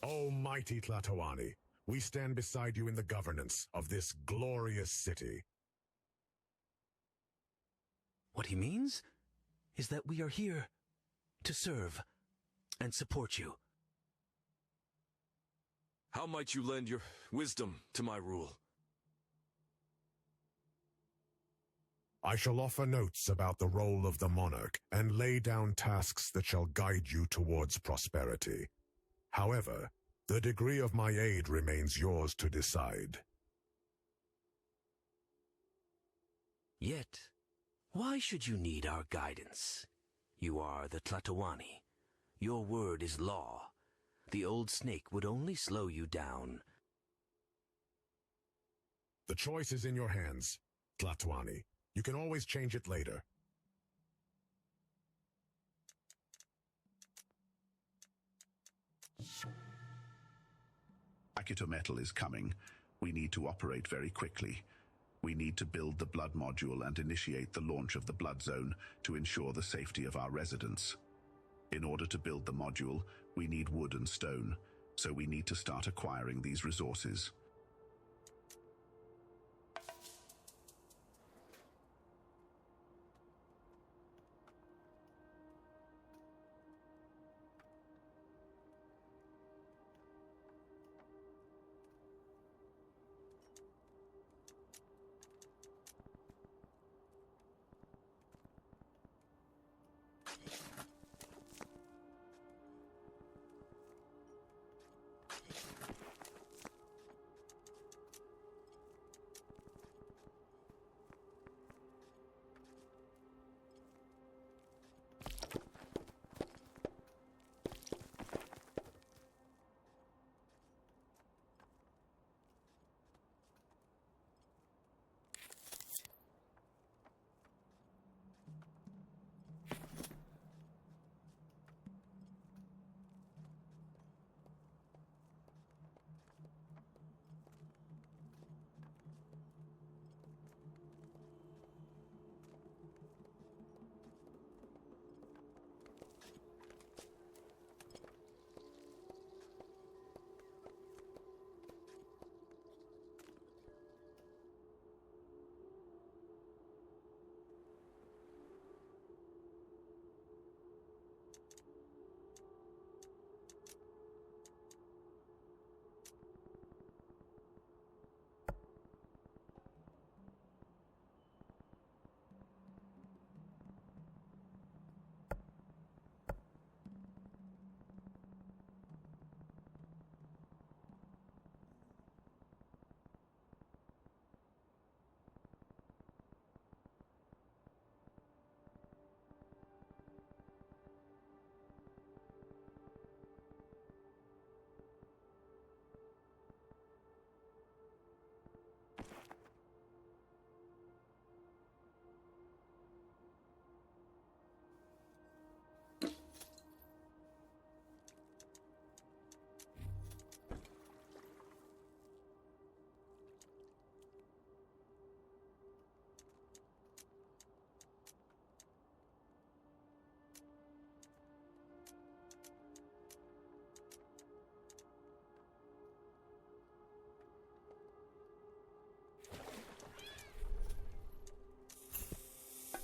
O mighty Tlatoani, we stand beside you in the governance of this glorious city. What he means is that we are here to serve and support you. How might you lend your wisdom to my rule? I shall offer notes about the role of the monarch and lay down tasks that shall guide you towards prosperity. However, the degree of my aid remains yours to decide. Yet, why should you need our guidance? You are the Tlatoani. Your word is law. The old snake would only slow you down. The choice is in your hands, Tlatoani. You can always change it later. Metal is coming. We need to operate very quickly. We need to build the blood module and initiate the launch of the blood zone to ensure the safety of our residents. In order to build the module, we need wood and stone, so we need to start acquiring these resources.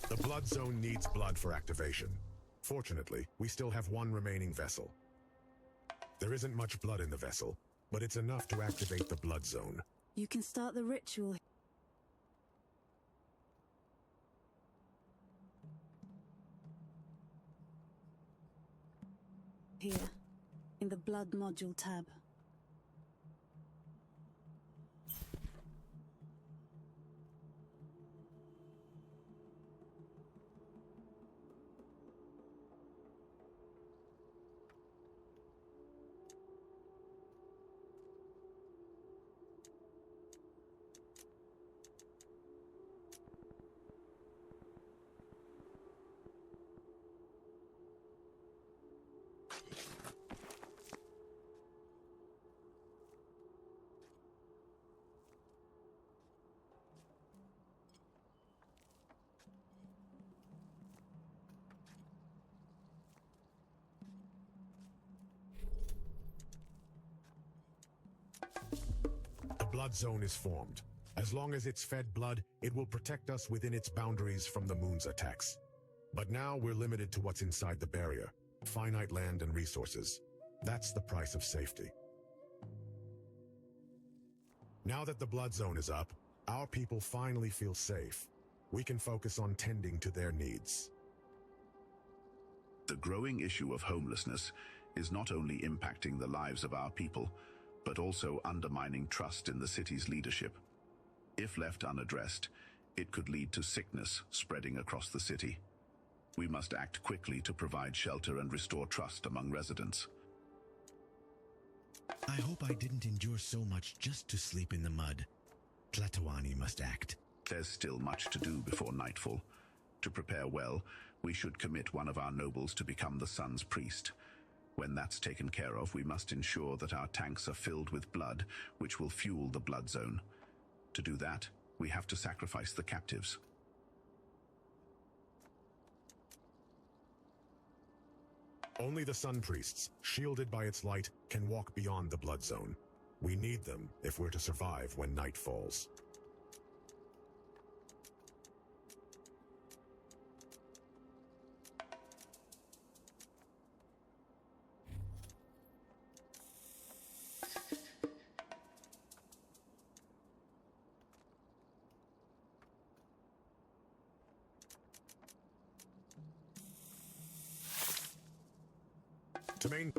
The blood zone needs blood for activation. Fortunately, we still have one remaining vessel. There isn't much blood in the vessel, but it's enough to activate the blood zone. You can start the ritual here, in the blood module tab. blood zone is formed. As long as it's fed blood, it will protect us within its boundaries from the moon's attacks. But now we're limited to what's inside the barrier. Finite land and resources. That's the price of safety. Now that the blood zone is up, our people finally feel safe. We can focus on tending to their needs. The growing issue of homelessness is not only impacting the lives of our people, but also undermining trust in the city's leadership. If left unaddressed, it could lead to sickness spreading across the city. We must act quickly to provide shelter and restore trust among residents. I hope I didn't endure so much just to sleep in the mud. Tlatoani must act. There's still much to do before nightfall. To prepare well, we should commit one of our nobles to become the sun's priest. When that's taken care of, we must ensure that our tanks are filled with blood, which will fuel the blood zone. To do that, we have to sacrifice the captives. Only the sun priests, shielded by its light, can walk beyond the blood zone. We need them if we're to survive when night falls. To main...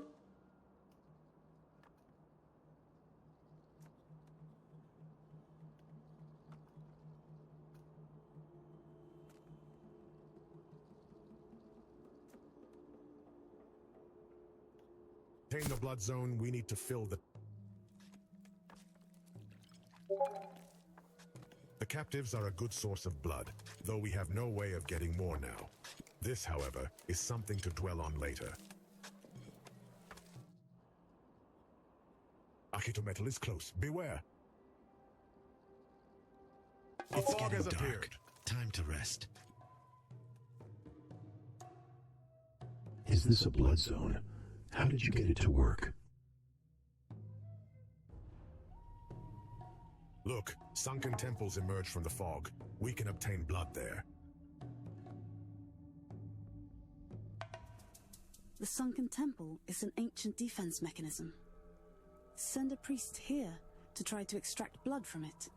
Maintain the blood zone, we need to fill the... The captives are a good source of blood, though we have no way of getting more now. This, however, is something to dwell on later. Metal is close. Beware. It's getting dark. Time to rest. Is this a blood zone? How did you get it to work? Look, sunken temples emerge from the fog. We can obtain blood there. The sunken temple is an ancient defense mechanism. Send a priest here to try to extract blood from it.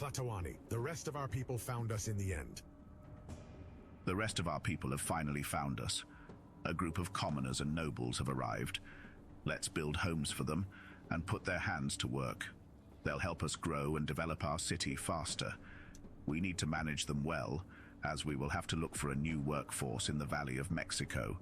Tlatoani, the rest of our people found us in the end. The rest of our people have finally found us. A group of commoners and nobles have arrived. Let's build homes for them and put their hands to work. They'll help us grow and develop our city faster. We need to manage them well, as we will have to look for a new workforce in the Valley of Mexico.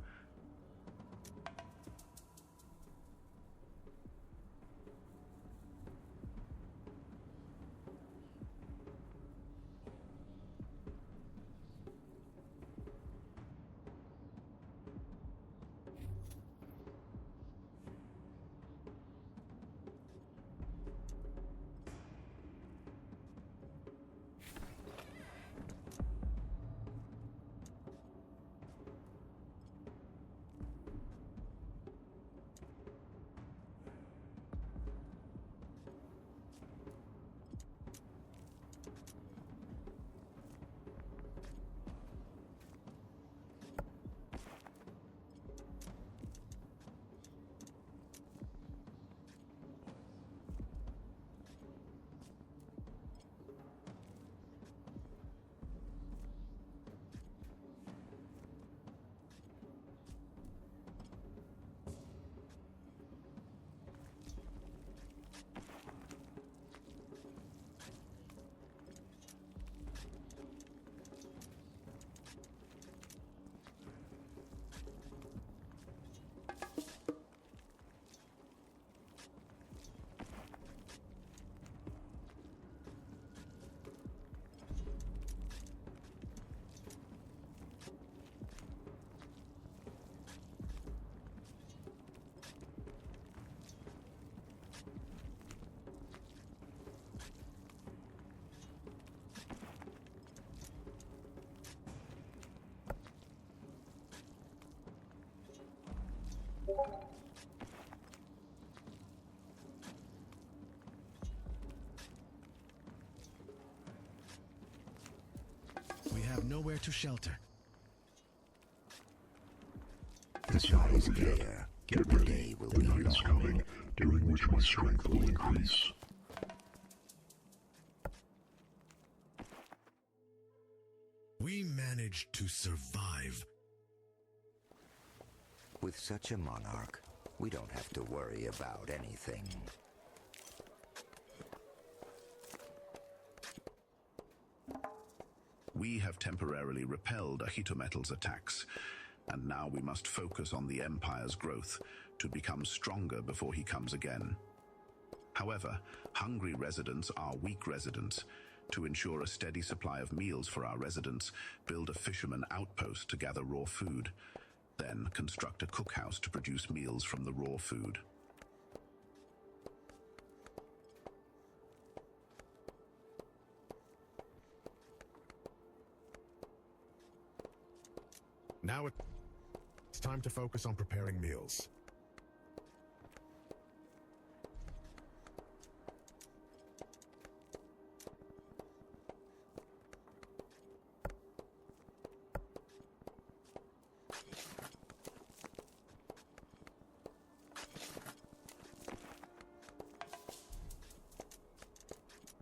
nowhere to shelter. The sky is clear. Get ready. The night is coming, during which my strength will increase. We managed to survive. With such a monarch, we don't have to worry about anything. We have temporarily repelled Ahitometal's attacks, and now we must focus on the Empire's growth to become stronger before he comes again. However, hungry residents are weak residents. To ensure a steady supply of meals for our residents, build a fisherman outpost to gather raw food. Then construct a cookhouse to produce meals from the raw food. Now it's time to focus on preparing meals.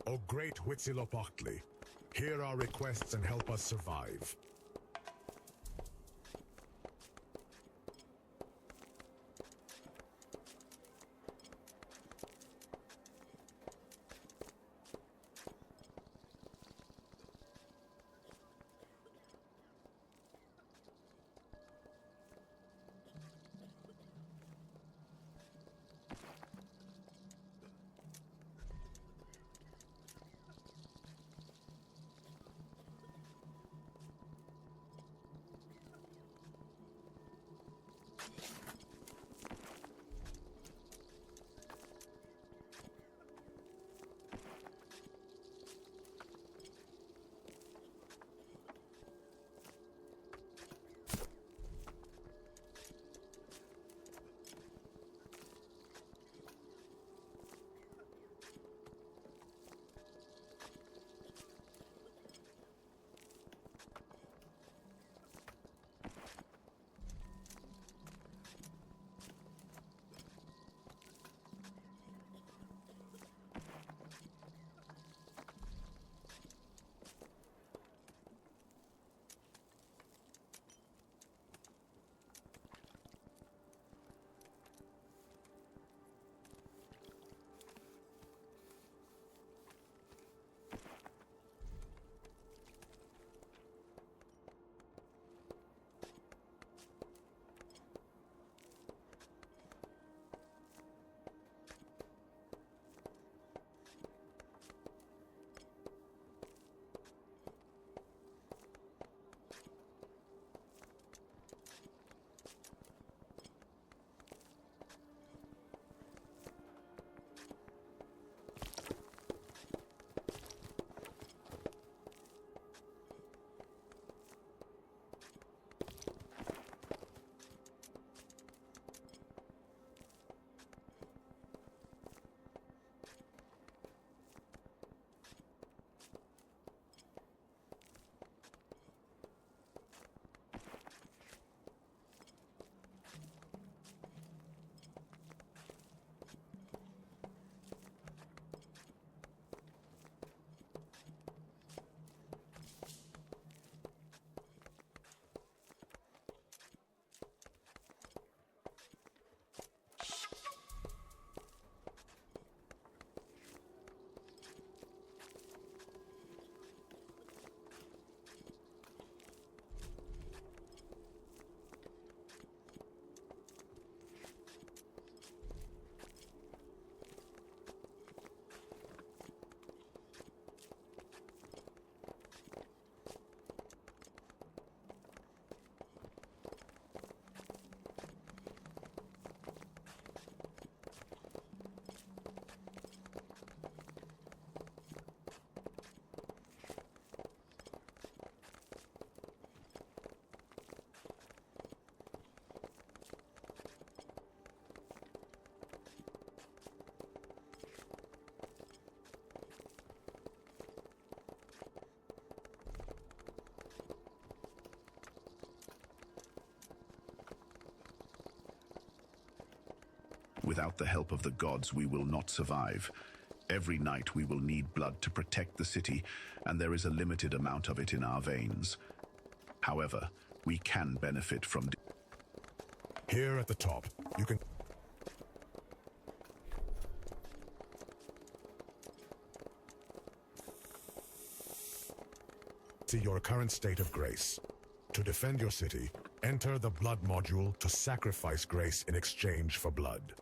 O great Huitzilopochtli, hear our requests and help us survive. Without the help of the gods, we will not survive. Every night we will need blood to protect the city, and there is a limited amount of it in our veins. However, we can benefit from... Here at the top, you can... see your current state of grace. To defend your city, enter the blood module to sacrifice grace in exchange for blood.